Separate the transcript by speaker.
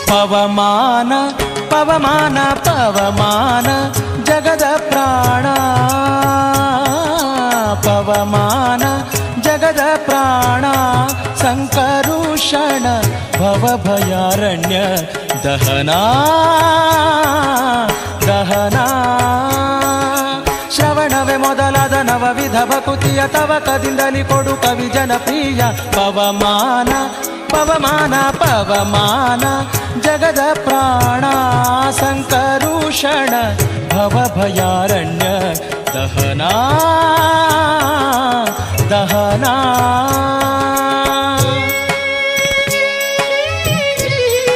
Speaker 1: ಪವಮಾನ ಪವಮಾನ ಪವಮಾನ ಜಗದ ಪ್ರಾಣ ಪವಮಾನ ಜಗದ ಪ್ರಾಣ ಸಂಕರುಷಣ ಭವಭಯಾರಣ್ಯ ದಹನಾ ದಹನಾ ಶ್ರವಣವೇ ಮೊದಲಾದ ನವವಿಧ ಭಕುತಿಯ ತವಕದಿಂದಲಿ ಕೊಡು ಕವಿ ಜನಪ್ರಿಯ ಪವಮಾನ ಪವಮಾನ ಪವಮಾನ ಜಗದ ಪ್ರಾಣ ಸಂಕರುಷಣ ಭವಭಯಾರಣ್ಯ ದಹನಾ ದಹನಾ